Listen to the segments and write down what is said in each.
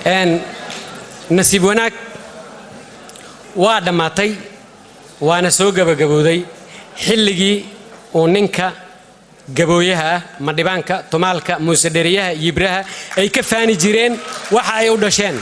أن نسيب وناك وادماتي وأنا سوق بجبودي حلقي وننكا جبويها مدبانكا تمالكا مسدريها يبرها أي كفاني جيرين وحا يودشين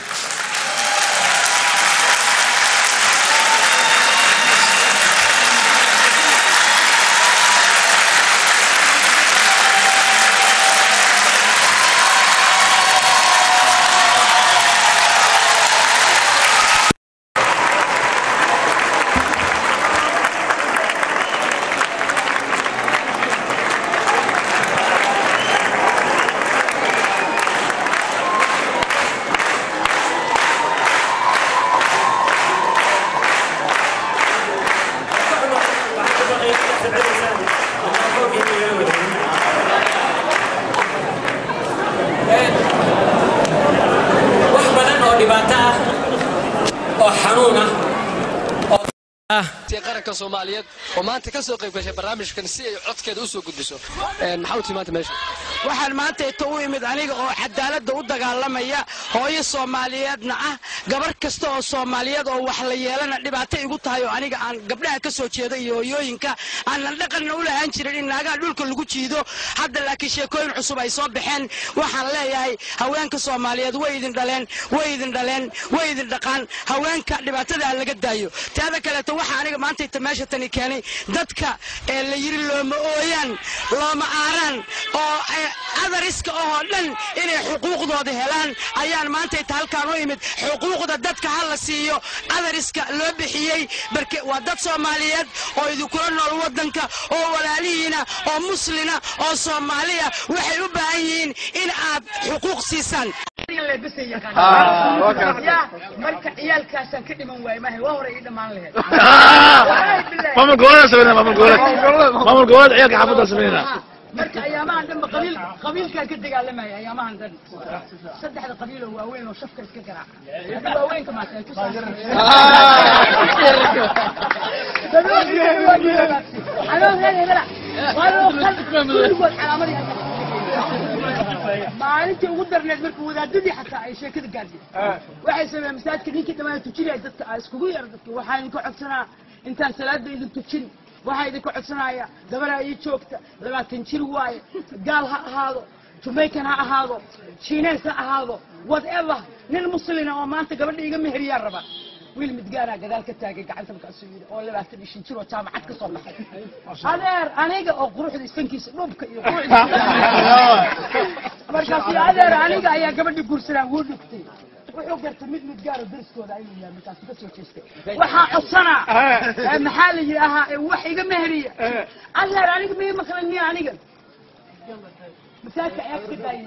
قرنك الصوماليات وما أنت كسر قيب كشيء برنامج كنسية عط كده أسوق قدسه نحاول ما تمشي waxaan maanta tooy mid aniga oo cadaalada u dagaalamaya hooyo Soomaaliyeedna ah gabar kasta oo Soomaaliyeed oo wax la yeelana dhibaato igu tahay oo aniga aan gabdhaha ka soo jeeday iyo hooyooyinka aan dhaqan u lahayn jirin in naga dhulka lagu jiido hadda laakiin sheekooyin cusub ay soo baxeen waxaan leeyahay haweenka Soomaaliyeed way idin dhaqan haweenka dhibaatada laga daayo taada kale waxa aniga maanta meesha tani keenay dadka la yiri looma ooyaan looma aaran oo adariska oo dhan inay xuquuqdooda helaan ayaan maanta halkaan u imid xuquuqda dadka hal la siiyo adariska loo bixiyay barke waa dad Soomaaliyeed oo idinku nool wadanka oo walaalihiina oo muslina oo Soomaaliya waxay u baahan yihiin in aad xuquuq siisaan marka ciyaalkaasan ka dhiman waay ma waa hore ii dhamaan lahayd ماما قولنا سوينا ماما قولنا عيالك حافظها سوينا marka ayaamahan dhan qabiilka ka dagaalamaya ayaamahan dhan saddexda qabiil oo waaweyn oo shafka iska garaaca waaweyn kama tahay ku maalintii ugu darneed markii wadaadadii xataa ay sheekada gaadhay waxay sameeyeen masaajidka ninkii dhammaan tujinay dadka iskugu yar dadka waxaan idinku codsanaa intaan salaada idin tujin waxay idinku codsanaya gabadha ay joogta 20 jir waaye gaal ha ahaado Jamaican ha ahaado Chinese ha ahaado whatever nin muslina oo maanta gabadha iga mehriyaa raba wiil midgaana gadaal ka taagay gacanta marka soo yiri oo 20 jir oo jaamacad ka soo baxay adeer aniga oo quruxda istankiisa dhubka iyo quruxda markaas adeer aniga ayaa gabadha guursanaa wuu dhigtay wuxuu gartay mid gaaro dariskooda ay yahay markaas ka soo jeestay waxa codsanaa maxaa la yiraahdaa wax iga mehriya adeer aniga ma maqlanin aniga masaaka ay ka daayay